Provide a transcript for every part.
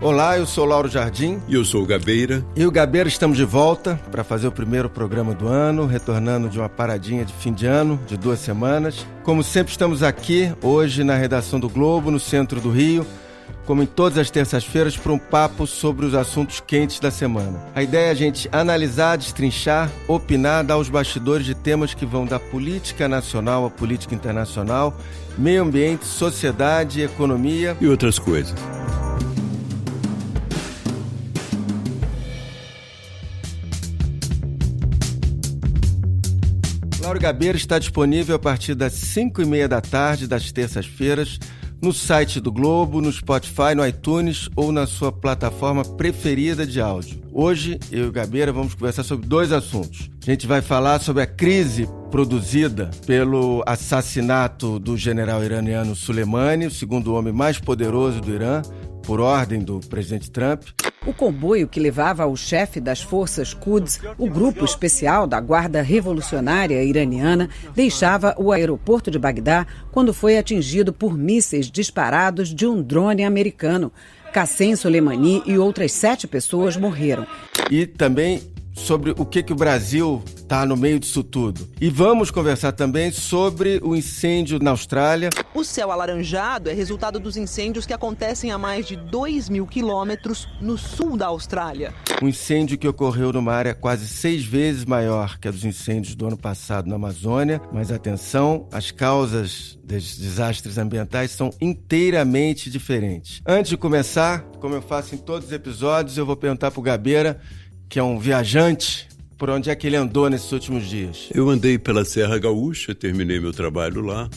Olá, eu sou Lauro Jardim. E eu sou o Gabeira. E o Gabeira estamos de volta para fazer o primeiro programa do ano, retornando de uma paradinha de fim de ano, de 2 semanas. Como sempre, estamos aqui, hoje, na redação do Globo, no centro do Rio, como em todas as terças-feiras, para um papo sobre os assuntos quentes da semana. A ideia é a gente analisar, destrinchar, opinar, dar os bastidores de temas que vão da política nacional à política internacional, meio ambiente, sociedade, economia e outras coisas. Lauro Gabeira está disponível a partir das 5h30 da tarde das terças-feiras no site do Globo, no Spotify, no iTunes ou na sua plataforma preferida de áudio. Hoje, eu e o Gabeira vamos conversar sobre 2 assuntos. A gente vai falar sobre a crise produzida pelo assassinato do general iraniano Soleimani, o segundo homem mais poderoso do Irã, por ordem do presidente Trump. O comboio que levava o chefe das forças Quds, o grupo especial da Guarda Revolucionária Iraniana, deixava o aeroporto de Bagdá quando foi atingido por mísseis disparados de um drone americano. Qassem Soleimani e outras 7 pessoas morreram. E também sobre o que o Brasil está no meio disso tudo. E vamos conversar também sobre o incêndio na Austrália. O céu alaranjado é resultado dos incêndios que acontecem a mais de 2.000 quilômetros no sul da Austrália. Um incêndio que ocorreu numa área quase 6 vezes maior que a dos incêndios do ano passado na Amazônia. Mas atenção, as causas desses desastres ambientais são inteiramente diferentes. Antes de começar, como eu faço em todos os episódios, eu vou perguntar para o Gabeira, que é um viajante, por onde é que ele andou nesses últimos dias? Eu andei pela Serra Gaúcha, terminei meu trabalho lá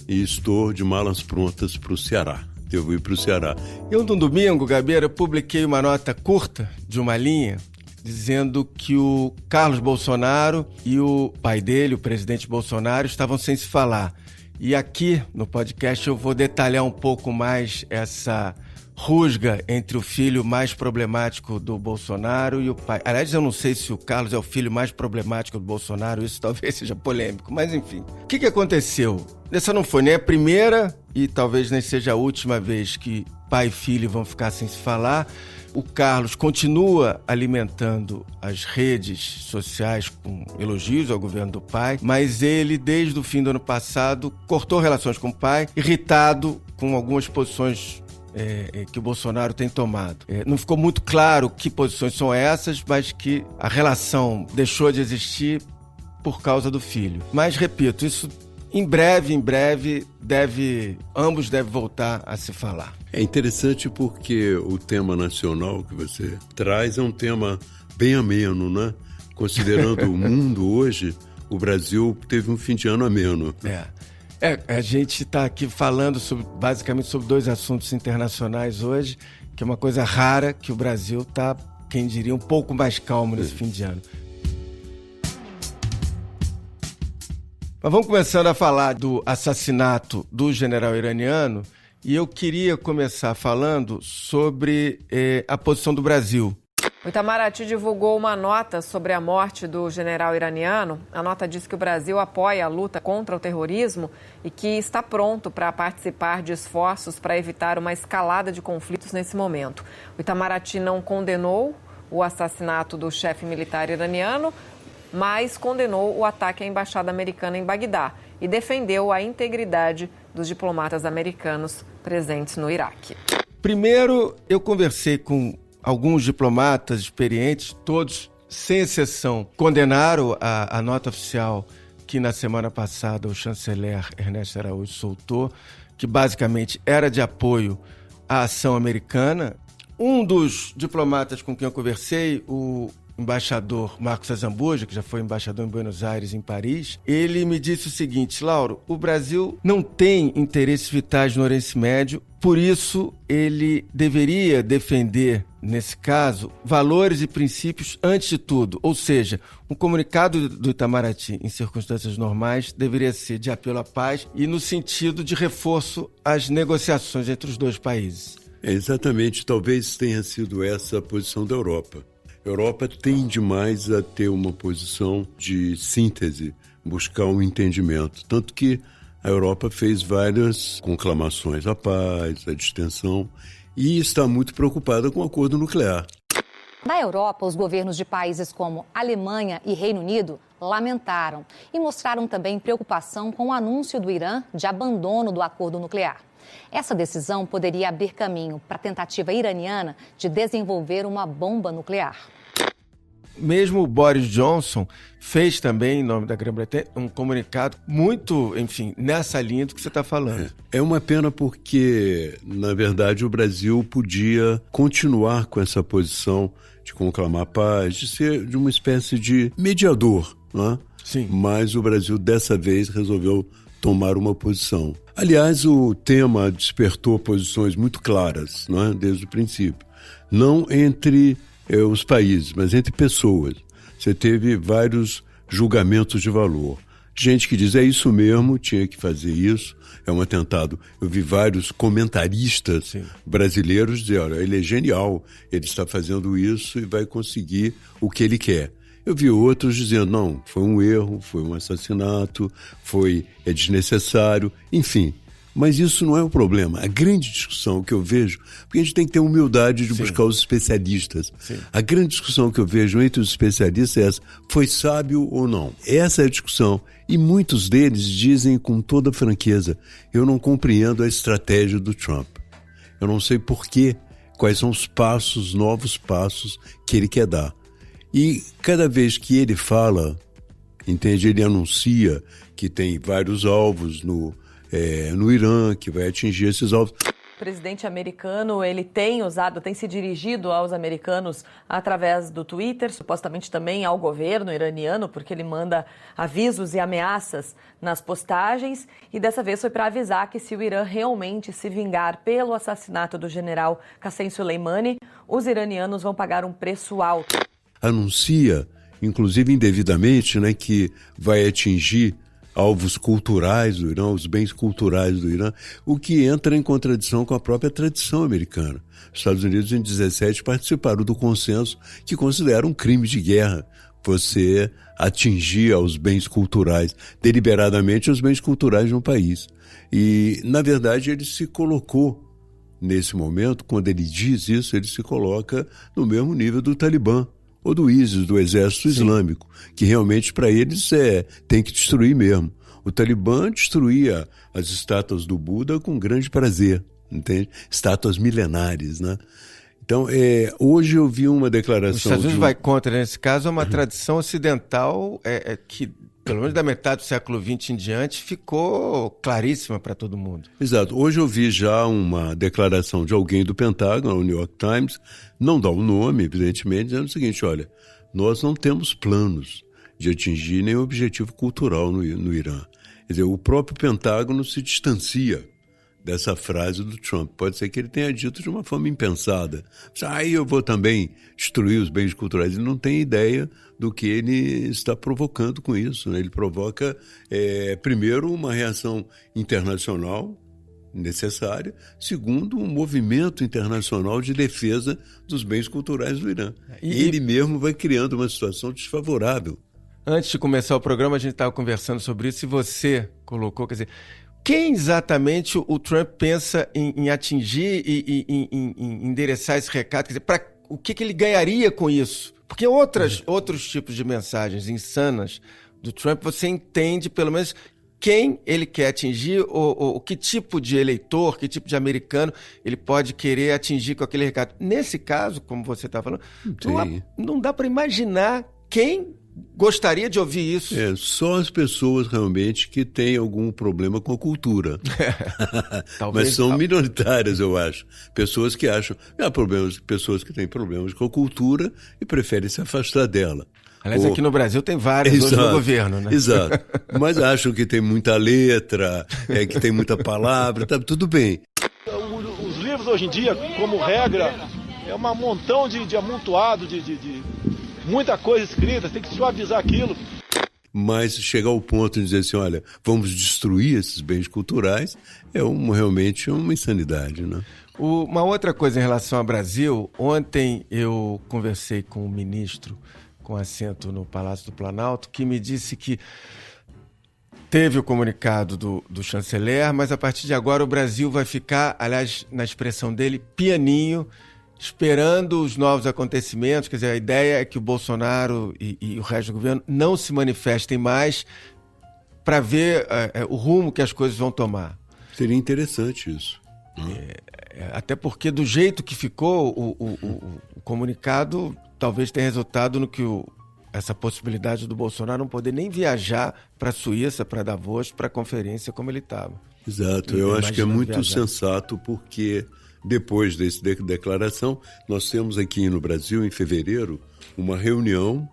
e estou de malas prontas para o Ceará. Devo ir para o Ceará. Eu, no domingo, Gabeira, eu publiquei uma nota curta de uma linha dizendo que o Carlos Bolsonaro e o pai dele, o presidente Bolsonaro, estavam sem se falar. E aqui no podcast eu vou detalhar um pouco mais essa rusga entre o filho mais problemático do Bolsonaro e o pai. Aliás, eu não sei se o Carlos é o filho mais problemático do Bolsonaro, isso talvez seja polêmico, mas enfim. O que aconteceu? Essa não foi nem a primeira e talvez nem seja a última vez que pai e filho vão ficar sem se falar. O Carlos continua alimentando as redes sociais com elogios ao governo do pai, mas ele, desde o fim do ano passado, cortou relações com o pai, irritado com algumas posições que o Bolsonaro tem tomado. Não ficou muito claro que posições são essas, mas que a relação deixou de existir por causa do filho. Mas, repito, isso em breve, ambos devem voltar a se falar. É interessante porque o tema nacional que você traz é um tema bem ameno, né? Considerando o mundo hoje, o Brasil teve um fim de ano ameno. A gente está aqui falando basicamente sobre 2 assuntos internacionais hoje, que é uma coisa rara, que o Brasil está, quem diria, um pouco mais calmo nesse fim de ano. Mas vamos começando a falar do assassinato do general iraniano, e eu queria começar falando sobre a posição do Brasil. O Itamaraty divulgou uma nota sobre a morte do general iraniano. A nota diz que o Brasil apoia a luta contra o terrorismo e que está pronto para participar de esforços para evitar uma escalada de conflitos nesse momento. O Itamaraty não condenou o assassinato do chefe militar iraniano, mas condenou o ataque à embaixada americana em Bagdá e defendeu a integridade dos diplomatas americanos presentes no Iraque. Primeiro, eu conversei com alguns diplomatas experientes, todos, sem exceção, condenaram a nota oficial que na semana passada o chanceler Ernesto Araújo soltou, que basicamente era de apoio à ação americana. Um dos diplomatas com quem eu conversei, o embaixador Marcos Azambuja, que já foi embaixador em Buenos Aires, em Paris, ele me disse o seguinte: Lauro, o Brasil não tem interesses vitais no Oriente Médio, por isso ele deveria defender, nesse caso, valores e princípios antes de tudo. Ou seja, um comunicado do Itamaraty, em circunstâncias normais, deveria ser de apelo à paz e no sentido de reforço às negociações entre os 2 países. Exatamente, talvez tenha sido essa a posição da Europa. A Europa tende mais a ter uma posição de síntese, buscar um entendimento. Tanto que a Europa fez várias conclamações à paz, à distensão, e está muito preocupada com o acordo nuclear. Na Europa, os governos de países como Alemanha e Reino Unido lamentaram e mostraram também preocupação com o anúncio do Irã de abandono do acordo nuclear. Essa decisão poderia abrir caminho para a tentativa iraniana de desenvolver uma bomba nuclear. Mesmo o Boris Johnson fez também, em nome da Grã-Bretanha, um comunicado muito, enfim, nessa linha do que você está falando. É uma pena porque, na verdade, o Brasil podia continuar com essa posição de conclamar paz, de ser de uma espécie de mediador, né? Sim. Mas o Brasil, dessa vez, resolveu tomar uma posição. Aliás, o tema despertou posições muito claras, né, desde o princípio. Não entre os países, mas entre pessoas. Você teve vários julgamentos de valor. Gente que diz, é isso mesmo, tinha que fazer isso, é um atentado. Eu vi vários comentaristas brasileiros dizer, olha, ele é genial, ele está fazendo isso e vai conseguir o que ele quer. Eu vi outros dizendo, não, foi um erro, foi um assassinato, é desnecessário, enfim. Mas isso não é o problema. A grande discussão que eu vejo, porque a gente tem que ter humildade de buscar os especialistas. Sim. A grande discussão que eu vejo entre os especialistas é essa, foi sábio ou não? Essa é a discussão. E muitos deles dizem com toda franqueza, eu não compreendo a estratégia do Trump. Eu não sei porquê, quais são os passos, novos passos que ele quer dar. E cada vez que ele fala, entende, ele anuncia que tem vários alvos no Irã, que vai atingir esses alvos. O presidente americano, ele tem se dirigido aos americanos através do Twitter, supostamente também ao governo iraniano, porque ele manda avisos e ameaças nas postagens, e dessa vez foi para avisar que se o Irã realmente se vingar pelo assassinato do general Qassem Soleimani, os iranianos vão pagar um preço alto. Anuncia, inclusive indevidamente, né, que vai atingir alvos culturais do Irã, os bens culturais do Irã, o que entra em contradição com a própria tradição americana. Os Estados Unidos, em 2017, participaram do consenso que considera um crime de guerra você atingir aos bens culturais, deliberadamente os bens culturais de um país. E, na verdade, ele se colocou, nesse momento, quando ele diz isso, ele se coloca no mesmo nível do Talibã, ou do ISIS, do Exército Islâmico, que realmente para eles tem que destruir mesmo. O Talibã destruía as estátuas do Buda com grande prazer, entende? Estátuas milenares, né? Então, hoje eu vi uma declaração... Os Estados Unidos vai contra, nesse caso, é uma tradição ocidental que, pelo menos da metade do século XX em diante, ficou claríssima para todo mundo. Exato. Hoje eu vi já uma declaração de alguém do Pentágono, no New York Times, não dá o nome, evidentemente, dizendo o seguinte, olha, nós não temos planos de atingir nenhum objetivo cultural no Irã. Quer dizer, o próprio Pentágono se distancia dessa frase do Trump. Pode ser que ele tenha dito de uma forma impensada. Aí eu vou também destruir os bens culturais. Ele não tem ideia do que ele está provocando com isso, né? Ele provoca, primeiro, uma reação internacional necessária, segundo, um movimento internacional de defesa dos bens culturais do Irã. E ele mesmo vai criando uma situação desfavorável. Antes de começar o programa, a gente estava conversando sobre isso e você colocou, quer dizer, quem exatamente o Trump pensa em atingir e em endereçar esse recado? Quer dizer, o que ele ganharia com isso? Porque outros tipos de mensagens insanas do Trump, você entende pelo menos quem ele quer atingir, ou que tipo de eleitor, que tipo de americano ele pode querer atingir com aquele recado. Nesse caso, como você está falando, não dá para imaginar quem gostaria de ouvir isso. Só as pessoas realmente que têm algum problema com a cultura. Mas são minoritárias, eu acho. Pessoas que acham... pessoas que têm problemas com a cultura e preferem se afastar dela. Aliás, aqui no Brasil tem vários hoje no governo, né? Exato. Mas acham que tem muita letra, que tem muita palavra, tá tudo bem. Os livros hoje em dia, como regra, é um montão de amontoado, de muita coisa escrita, tem que suavizar aquilo. Mas chegar ao ponto de dizer assim, olha, vamos destruir esses bens culturais, realmente uma insanidade, né? Uma outra coisa em relação ao Brasil, ontem eu conversei com o ministro com assento no Palácio do Planalto, que me disse que Teve o comunicado do chanceler, mas a partir de agora o Brasil vai ficar, aliás, na expressão dele, pianinho, esperando os novos acontecimentos. Quer dizer, a ideia é que o Bolsonaro e o resto do governo não se manifestem mais para ver o rumo que as coisas vão tomar. Seria interessante isso. Até porque do jeito que ficou, o comunicado talvez tenha resultado no que essa possibilidade do Bolsonaro não poder nem viajar para a Suíça, para Davos, para a conferência como ele estava. Exato, eu acho que é muito sensato, porque depois dessa declaração, nós temos aqui no Brasil, em fevereiro, uma reunião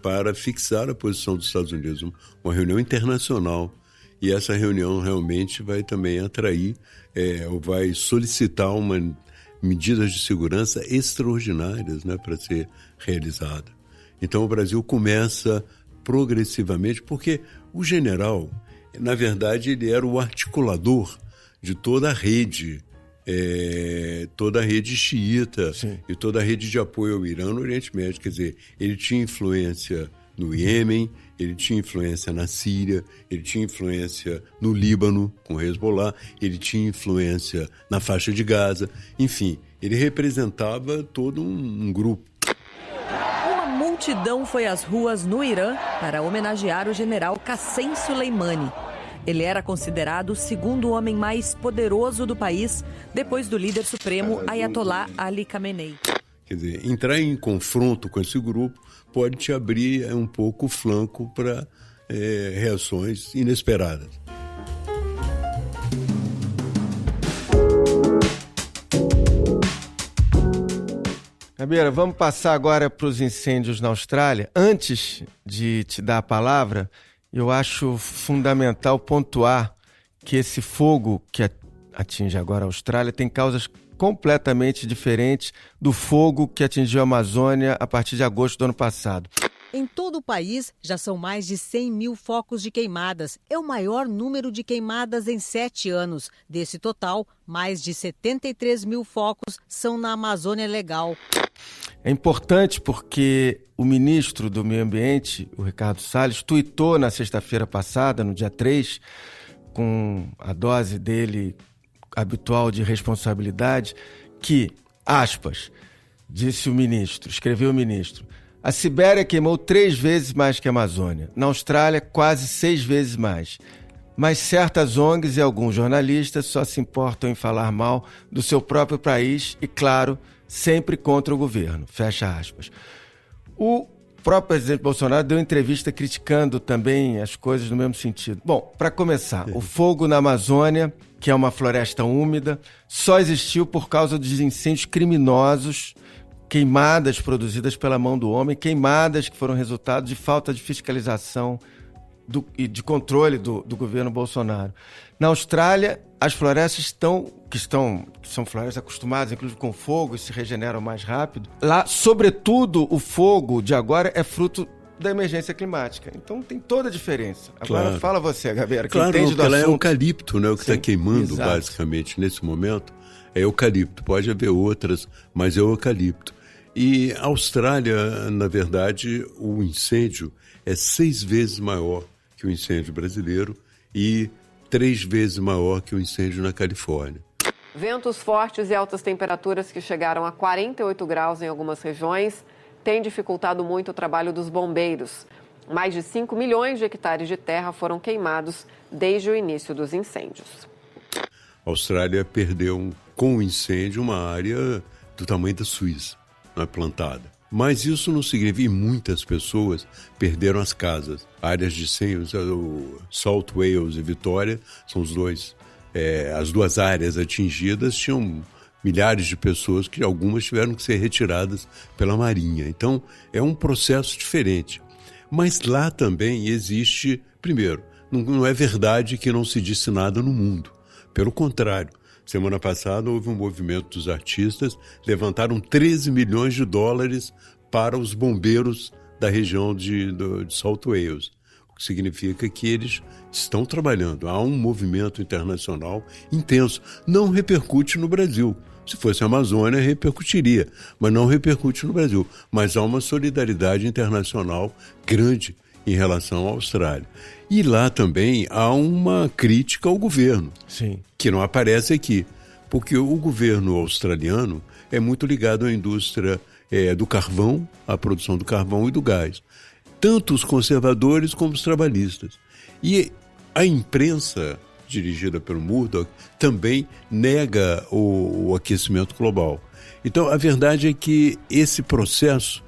para fixar a posição dos Estados Unidos, uma reunião internacional. E essa reunião realmente vai também atrair, ou vai solicitar medidas de segurança extraordinárias, né, para ser realizada. Então o Brasil começa progressivamente, porque o general, na verdade, ele era o articulador de toda a rede xiita. Sim. E toda a rede de apoio ao Irã no Oriente Médio. Quer dizer, ele tinha influência no Iêmen, ele tinha influência na Síria, ele tinha influência no Líbano, com o Hezbollah, ele tinha influência na faixa de Gaza. Enfim, ele representava todo um grupo. Uma multidão foi às ruas no Irã para homenagear o general Qassem Soleimani. Ele era considerado o segundo homem mais poderoso do país, depois do líder supremo Ayatollah Ali Khamenei. Quer dizer, entrar em confronto com esse grupo pode te abrir um pouco o flanco para reações inesperadas. Gabeira, vamos passar agora para os incêndios na Austrália. Antes de te dar a palavra, eu acho fundamental pontuar que esse fogo que atinge agora a Austrália tem causas completamente diferentes do fogo que atingiu a Amazônia a partir de agosto do ano passado. Em todo o país, já são mais de 100 mil focos de queimadas. É o maior número de queimadas em 7 anos. Desse total, mais de 73 mil focos são na Amazônia Legal. É importante porque o ministro do Meio Ambiente, o Ricardo Salles, tuitou na sexta-feira passada, no dia 3, com a dose dele habitual de responsabilidade, que, aspas, disse o ministro, escreveu o ministro, a Sibéria queimou 3 vezes mais que a Amazônia. Na Austrália, quase 6 vezes mais. Mas certas ONGs e alguns jornalistas só se importam em falar mal do seu próprio país e, claro, sempre contra o governo. Fecha aspas. O próprio presidente Bolsonaro deu entrevista criticando também as coisas no mesmo sentido. Bom, para começar, o fogo na Amazônia, que é uma floresta úmida, só existiu por causa dos incêndios criminosos, queimadas produzidas pela mão do homem, queimadas que foram resultado de falta de fiscalização e de controle do governo Bolsonaro. Na Austrália, as florestas são florestas acostumadas, inclusive com fogo, e se regeneram mais rápido. Lá, sobretudo, o fogo de agora é fruto da emergência climática. Então tem toda a diferença. Agora claro. Fala você, Gabeira, que claro, entende do assunto. Claro, é eucalipto, né? O que está queimando, exato. basicamente, nesse momento, é eucalipto. Pode haver outras, mas é o eucalipto. E a Austrália, na verdade, o incêndio é 6 vezes maior que o incêndio brasileiro e 3 vezes maior que o incêndio na Califórnia. Ventos fortes e altas temperaturas que chegaram a 48 graus em algumas regiões têm dificultado muito o trabalho dos bombeiros. Mais de 5 milhões de hectares de terra foram queimados desde o início dos incêndios. A Austrália perdeu, com o incêndio, uma área do tamanho da Suíça, não é plantada. Mas isso não significa que muitas pessoas perderam as casas. Áreas de incêndios, South Wales e Vitória, são as duas áreas atingidas, tinham milhares de pessoas que algumas tiveram que ser retiradas pela Marinha. Então, é um processo diferente. Mas lá também existe, primeiro, não é verdade que não se disse nada no mundo. Pelo contrário, semana passada houve um movimento dos artistas, levantaram 13 milhões de dólares para os bombeiros da região de South Wales, o que significa que eles estão trabalhando. Há um movimento internacional intenso. Não repercute no Brasil. Se fosse a Amazônia, repercutiria, mas não repercute no Brasil. Mas há uma solidariedade internacional grande em relação à Austrália. E lá também há uma crítica ao governo, Sim. que não aparece aqui, porque o governo australiano é muito ligado à indústria do carvão, à produção do carvão e do gás. Tanto os conservadores como os trabalhistas. E a imprensa, dirigida pelo Murdoch, também nega o aquecimento global. Então, a verdade é que esse processo,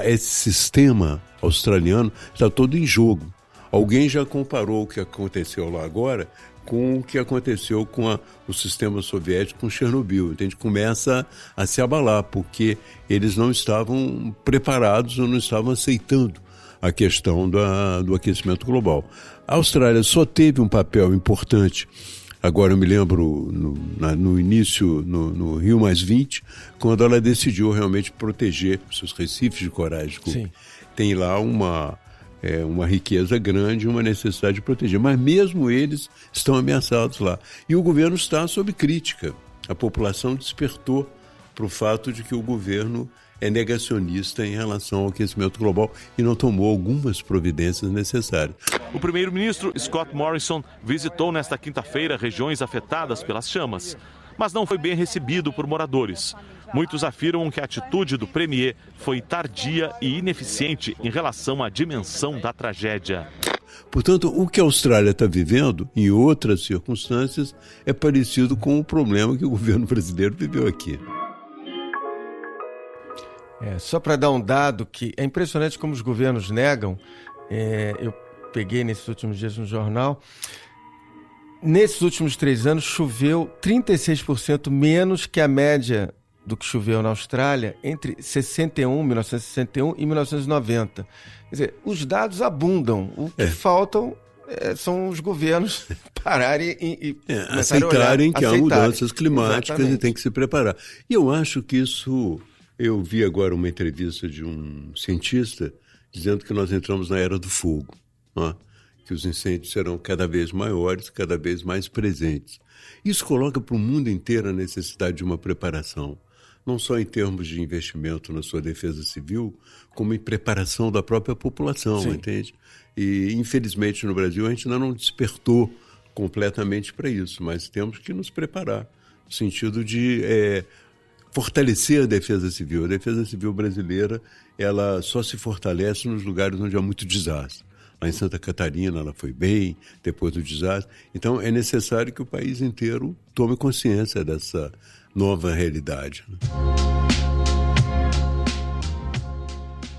esse sistema australiano, está todo em jogo. Alguém já comparou o que aconteceu lá agora com o que aconteceu com o sistema soviético com Chernobyl. Então, a gente começa a se abalar, porque eles não estavam preparados ou não estavam aceitando a questão do aquecimento global. A Austrália só teve um papel importante, agora eu me lembro no início, no Rio+20, quando ela decidiu realmente proteger seus recifes de corais de Cook. Tem lá uma riqueza grande, uma necessidade de proteger. Mas mesmo eles estão ameaçados lá. E o governo está sob crítica. A população despertou para o fato de que o governo é negacionista em relação ao aquecimento global e não tomou algumas providências necessárias. O primeiro-ministro Scott Morrison visitou nesta quinta-feira regiões afetadas pelas chamas, mas não foi bem recebido por moradores. Muitos afirmam que a atitude do premier foi tardia e ineficiente em relação à dimensão da tragédia. Portanto, o que a Austrália está vivendo, em outras circunstâncias, é parecido com o problema que o governo brasileiro viveu aqui. Só para dar um dado que é impressionante como os governos negam, eu peguei nesses últimos dias no jornal, nesses últimos 3 anos choveu 36% menos que a média do que choveu na Austrália entre 1961 e 1990. Quer dizer, os dados abundam, o que faltam são os governos pararem e aceitarem que há mudanças climáticas. Exatamente. E tem que se preparar. E eu acho que isso... Eu vi agora uma entrevista de um cientista dizendo que nós entramos na era do fogo, que os incêndios serão cada vez maiores, cada vez mais presentes. Isso coloca para o mundo inteiro a necessidade de uma preparação, não só em termos de investimento na sua defesa civil, como em preparação da própria população, entende? E, infelizmente, no Brasil, a gente ainda não despertou completamente para isso, mas temos que nos preparar, no sentido de fortalecer a defesa civil. A defesa civil brasileira, ela só se fortalece nos lugares onde há muito desastre. Lá em Santa Catarina ela foi bem, depois do desastre. Então é necessário que o país inteiro tome consciência dessa nova realidade.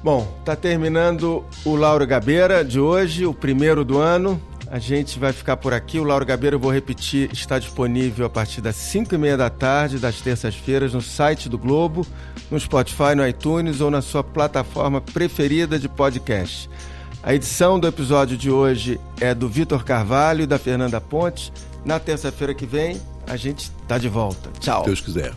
Bom, está terminando o Lauro Gabeira de hoje, o primeiro do ano. A gente vai ficar por aqui. O Lauro Gabeira, eu vou repetir, está disponível a partir das 5h30 da tarde, das terças-feiras, no site do Globo, no Spotify, no iTunes ou na sua plataforma preferida de podcast. A edição do episódio de hoje é do Vitor Carvalho e da Fernanda Pontes. Na terça-feira que vem, a gente está de volta. Tchau. Se Deus quiser.